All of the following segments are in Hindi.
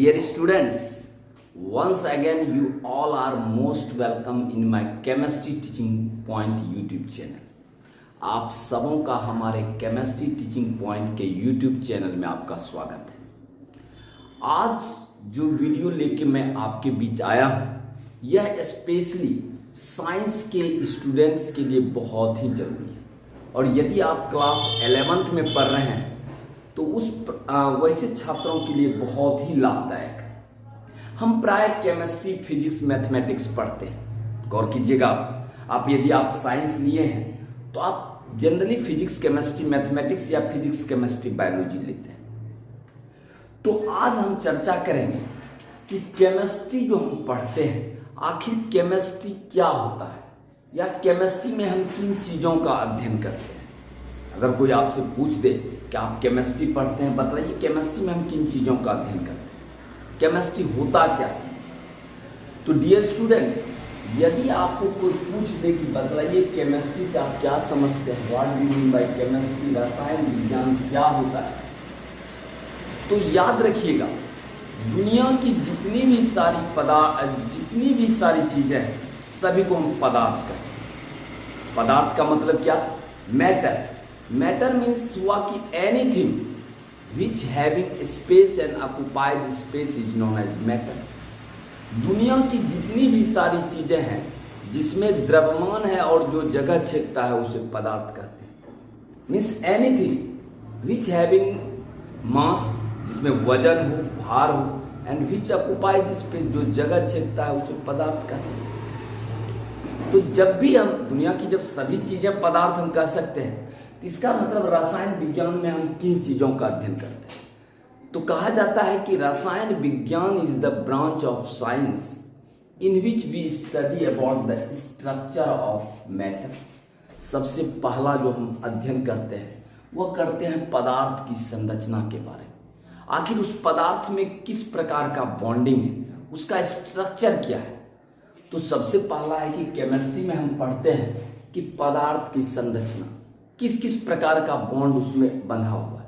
Dear students, once again you all are most welcome in my Chemistry Teaching Point YouTube channel. आप सबों का हमारे केमिस्ट्री टीचिंग पॉइंट के YouTube चैनल में आपका स्वागत है। आज जो वीडियो लेके मैं आपके बीच आया हूँ, यह स्पेशली साइंस के स्टूडेंट्स के लिए बहुत ही जरूरी है। और यदि आप क्लास 11th में पढ़ रहे हैं तो उस वैसे छात्रों के लिए बहुत ही लाभदायक है। हम प्राय केमिस्ट्री, फिजिक्स, मैथमेटिक्स पढ़ते हैं। गौर कीजिएगा, यदि आप साइंस लिए हैं तो आप जनरली फिजिक्स, केमिस्ट्री, मैथमेटिक्स या फिजिक्स, केमिस्ट्री, बायोलॉजी लेते हैं। तो आज हम चर्चा करेंगे कि केमिस्ट्री जो हम पढ़ते हैं, आखिर केमिस्ट्री क्या होता है या केमिस्ट्री में हम किन चीज़ों का अध्ययन करते हैं। अगर कोई आपसे पूछ दे कि आप केमिस्ट्री पढ़ते हैं, बताइए केमिस्ट्री में हम किन चीज़ों का अध्ययन करते हैं, केमिस्ट्री होता क्या चीज़ है। तो डियर स्टूडेंट, यदि आपको कोई पूछ दे कि बताइए केमिस्ट्री से आप क्या समझते हैं, what do you mean by chemistry, रसायन विज्ञान क्या होता है, तो याद रखिएगा दुनिया की जितनी भी सारी चीज़ें हैं सभी को हम पदार्थ कहते हैं। पदार्थ का मतलब क्या? मैटर। मैटर मीन्स हुआ कि anything which having space and occupies space is known as matter. दुनिया की जितनी भी सारी चीज़ें हैं जिसमें द्रव्यमान है और जो जगह छेदता है उसे पदार्थ कहते हैं। Means anything which having mass, जिसमें वजन हो, भार हो, एंड विच ऑक्युपाइज स्पेस, जो जगह छेदता है उसे पदार्थ कहते हैं। तो जब भी हम दुनिया की जब सभी चीज़ें पदार्थ हम कह सकते हैं, तो इसका मतलब रसायन विज्ञान में हम किन चीज़ों का अध्ययन करते हैं। तो कहा जाता है कि रसायन विज्ञान is the branch of science in which we study about the structure of matter. सबसे पहला जो हम अध्ययन करते हैं वह करते हैं पदार्थ की संरचना के बारे में। आखिर उस पदार्थ में किस प्रकार का बॉन्डिंग है, उसका स्ट्रक्चर क्या है। तो सबसे पहला है कि केमिस्ट्री में हम पढ़ते हैं कि पदार्थ की संरचना, किस किस प्रकार का बॉन्ड उसमें बंधा हुआ है।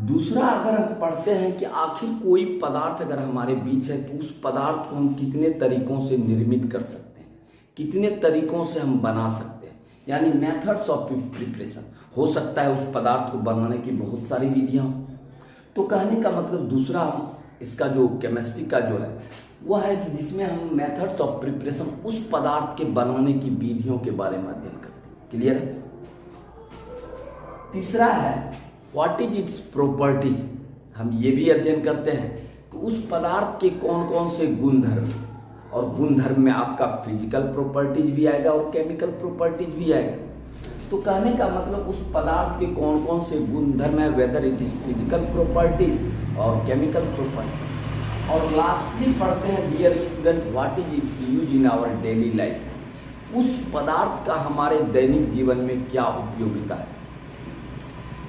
दूसरा, अगर हम पढ़ते हैं कि आखिर कोई पदार्थ अगर हमारे बीच है तो उस पदार्थ को हम कितने तरीकों से निर्मित कर सकते हैं, कितने तरीकों से हम बना सकते हैं, यानी मेथड्स ऑफ प्रिपरेशन। हो सकता है उस पदार्थ को बनाने की बहुत सारी विधियाँ हों। तो कहने का मतलब दूसरा, हम इसका जो केमिस्ट्री का जो है वह है कि जिसमें हम मेथड्स ऑफ प्रिपरेशन, उस पदार्थ के बनाने की विधियों के बारे में अध्ययन करते हैं। क्लियर है। तीसरा है व्हाट इज इट्स प्रॉपर्टीज। हम ये भी अध्ययन करते हैं कि उस पदार्थ के कौन कौन से गुणधर्म, और गुणधर्म में आपका फिजिकल प्रॉपर्टीज भी आएगा और केमिकल प्रॉपर्टीज भी आएगा। तो कहने का मतलब उस पदार्थ के कौन कौन से गुणधर्म है, whether it is physical properties और केमिकल प्रॉपर्टी। और लास्टली पढ़ते हैं dear student what is its use in our daily life. उस पदार्थ का हमारे दैनिक जीवन में क्या उपयोगिता है।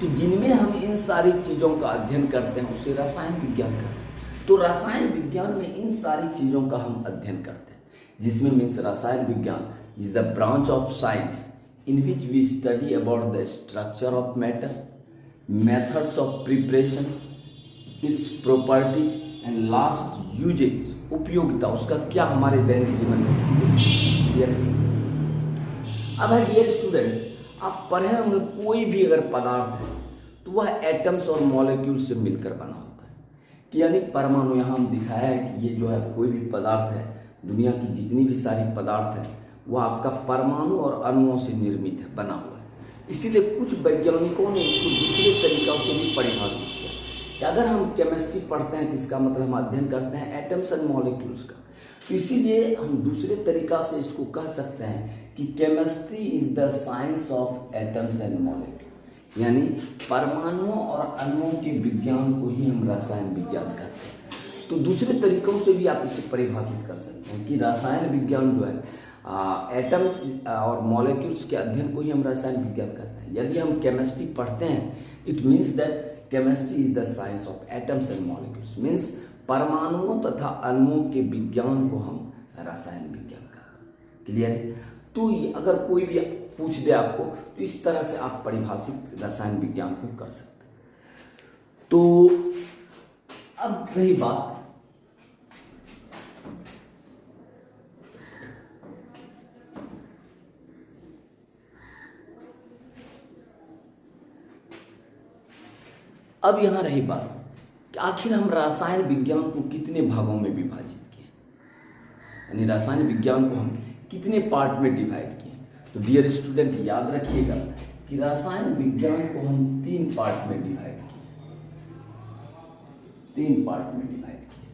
तो जिनमें हम इन सारी चीज़ों का अध्ययन करते हैं उसे रसायन विज्ञान कहते हैं। तो रसायन विज्ञान में इन सारी चीज़ों का हम अध्ययन करते हैं, जिसमें मीन्स रसायन विज्ञान is the branch of science in which we study about the structure of matter, methods of preparation, its properties and last uses, उपयोगिता, उसका क्या हमारे दैनिक जीवन में क्लियर है। अब है डियर स्टूडेंट, आप पढ़े होंगे कोई भी अगर पदार्थ है तो वह एटम्स और मॉलिक्यूल से मिलकर बना होता है, कि यानी परमाणु। यहाँ हम दिखाया है कि ये जो है कोई भी पदार्थ है, दुनिया की जितनी भी सारी पदार्थ है वह आपका परमाणु और अणुओं से निर्मित है, बना हुआ है। इसीलिए कुछ वैज्ञानिकों ने इसको दूसरे तरीकों से भी परिभाषित किया कि अगर हम केमिस्ट्री पढ़ते हैं तो इसका मतलब हम अध्ययन करते हैं एटम्स एंड मॉलिक्यूल्स का। तो इसीलिए हम दूसरे तरीका से इसको कह सकते हैं कि chemistry is the science of atoms and molecule, यानी परमाणुओं और अणुओं के विज्ञान को ही हम रसायन विज्ञान कहते हैं। तो दूसरे तरीकों से भी आप इसे परिभाषित कर सकते हैं कि रसायन विज्ञान जो है एटम्स और मॉलिक्यूल्स के अध्ययन को ही हम रसायन विज्ञान कहते हैं। यदि हम केमिस्ट्री पढ़ते हैं, it means that chemistry is the science of atoms and molecules, means परमाणुओं तथा अणुओं के विज्ञान को हम रसायन विज्ञान कहते हैं। क्लियर है। तो अगर कोई भी पूछ दे आपको तो इस तरह से आप परिभाषित रसायन विज्ञान को कर सकते हैं। तो अब रही बात अब यहां रही बात कि आखिर हम रसायन विज्ञान को कितने भागों में विभाजित किए, यानी रसायन विज्ञान को हम कितने पार्ट में डिवाइड किए। तो डियर स्टूडेंट याद रखिएगा कि रसायन विज्ञान को हम 3 पार्ट में डिवाइड किए, 3 पार्ट में डिवाइड किए।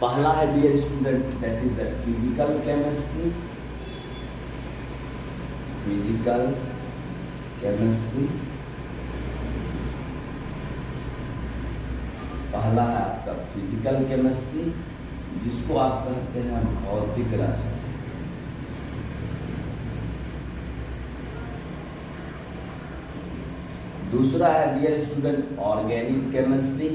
पहला है dear student that is the physical chemistry, physical chemistry. पहला है आपका फिजिकल केमिस्ट्री, जिसको आप कहते हैं भौतिक रसायन। दूसरा है dear student organic chemistry,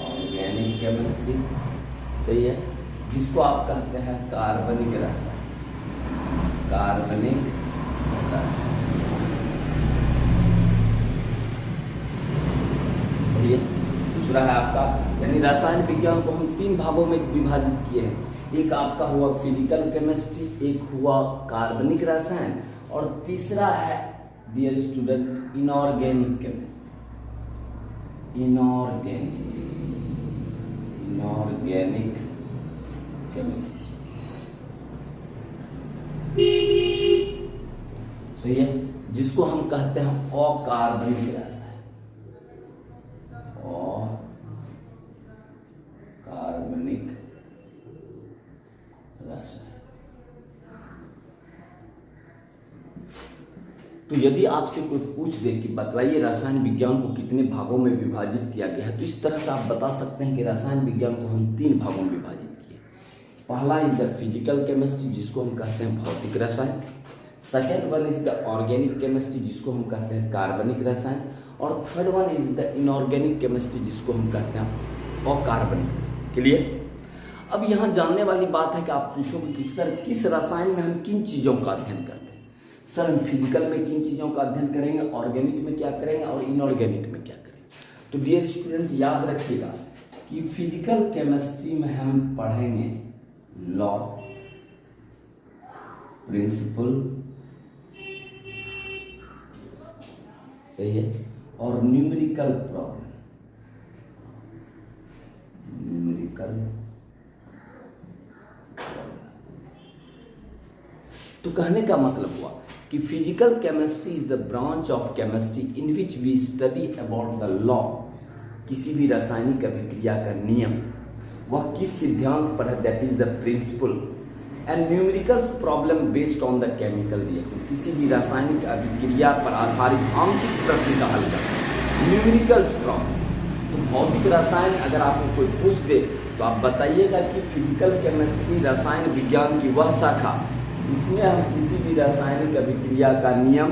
organic chemistry सही है, जिसको आप कहते हैं कार्बनिक रसायन, कार्बनिक रसायन। दूसरा है आपका, यानी रसायन विज्ञान को हम 3 भागों में विभाजित किए हैं। एक आपका हुआ फिजिकल केमिस्ट्री, एक हुआ कार्बनिक रसायन, और तीसरा है dear student inorganic chemistry, inorganic chemistry सही है, जिसको हम कहते हैं अकार्बनिक रसायन, अकार्बनिक रसायन। तो यदि आपसे कोई पूछ दे कि बतलाइए रसायन विज्ञान को कितने भागों में विभाजित किया गया है, तो इस तरह से आप बता सकते हैं कि रसायन विज्ञान को हम 3 भागों में विभाजित किए। पहला इज द फिजिकल केमिस्ट्री, जिसको हम कहते हैं भौतिक रसायन। Second one is the organic chemistry, जिसको हम कहते हैं कार्बनिक रसायन। और third one is the inorganic chemistry, जिसको हम कहते हैं अकार्बनिक रसायन। क्लियर? अब यहाँ जानने वाली बात है कि आप पूछोगे कि सर किस रसायन में हम किन चीज़ों का अध्ययन करते हैं। सर हम फिजिकल में किन चीज़ों का अध्ययन करेंगे, ऑर्गेनिक में क्या करेंगे और इनऑर्गेनिक में क्या करेंगे। तो डियर स्टूडेंट याद रखिएगा कि फिजिकल केमिस्ट्री में हम पढ़ेंगे लॉ, प्रिंसिपल सही है, और न्यूमेरिकल प्रॉब्लम, न्यूमेरिकल। तो कहने का मतलब हुआ कि physical chemistry is the branch of chemistry in which we study about the law, किसी भी रासायनिक अभिक्रिया का नियम, वह किस सिद्धांत पर है, that is the principle. And numericals problem based on the chemical reaction, किसी भी रासायनिक अभिक्रिया पर आधारित आंतरिक प्रश्न का हल करना, न्यूमेरिकल्स प्रॉब्लम। तो भौतिक रसायन अगर आपको कोई पूछ दे तो आप बताइएगा कि फिजिकल केमिस्ट्री रसायन विज्ञान की वह शाखा जिसमें हम किसी भी रासायनिक अभिक्रिया का नियम,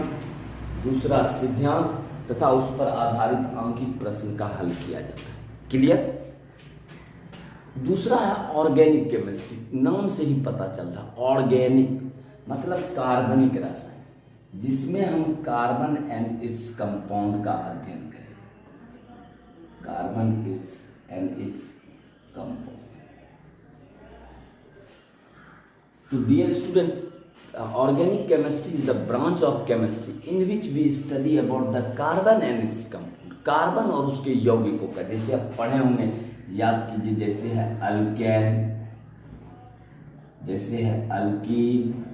दूसरा सिद्धांत तथा उस पर आधारित आंतरिक प्रश्न का हल किया जाता है। क्लियर? दूसरा है ऑर्गेनिक केमिस्ट्री, नाम से ही पता चल रहा, ऑर्गेनिक मतलब कार्बनिक रसायन, जिसमें हम कार्बन एंड इट्स कंपाउंड का अध्ययन करें, कार्बन एंड इट्स कंपाउंड। तो dear student, organic chemistry is the branch of chemistry in which we study about the carbon and its compound, carbon और उसके यौगिकों का। जैसे आप पढ़े होंगे, याद कीजिए, जैसे है अल्केन, जैसे है अल्कीन,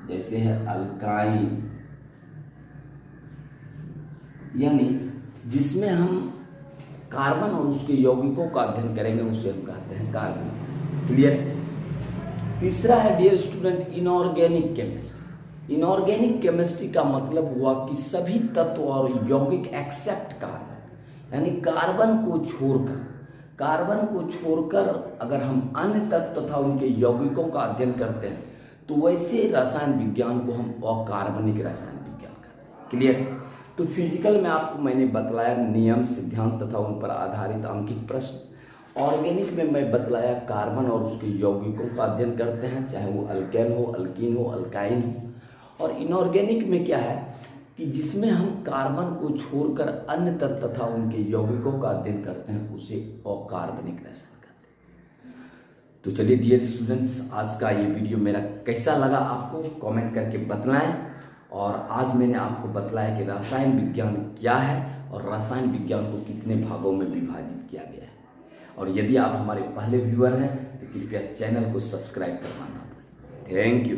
जैसे है अल्काइन, यानी जिसमें हम कार्बन और उसके यौगिकों का अध्ययन करेंगे उसे हम कहते हैं कार्बनिक। क्लियर है? तीसरा है dear student inorganic chemistry. Inorganic chemistry का मतलब हुआ कि सभी तत्व और यौगिक एक्सेप्ट कार्बन, यानी कार्बन को छोड़कर अगर हम अन्य तत्व तथा उनके यौगिकों का अध्ययन करते हैं तो वैसे रसायन विज्ञान को हम अकार्बनिक रसायन विज्ञान कहते हैं। क्लियर? तो फिजिकल में आपको मैंने बतलाया नियम, सिद्धांत तथा उन पर आधारित आंतरिक प्रश्न, ऑर्गेनिक में मैं बतलाया कार्बन और उसके यौगिकों का अध्ययन करते हैं, चाहे वो अल्केन हो, अल्कीन हो, अल्काइन हो। और इनऑर्गेनिक में क्या है कि जिसमें हम कार्बन को छोड़कर अन्य तत्व तथा उनके यौगिकों का अध्ययन करते हैं, उसे अकार्बनिक रसायन कहते हैं। तो चलिए डियर स्टूडेंट्स, आज का ये वीडियो मेरा कैसा लगा आपको कमेंट करके बतलाएं। और आज मैंने आपको बतलाया कि रसायन विज्ञान क्या है और रसायन विज्ञान को कितने भागों में विभाजित किया गया है। और यदि आप हमारे पहले व्यूअर हैं तो कृपया चैनल को सब्सक्राइब करना ना भूलें। Thank you.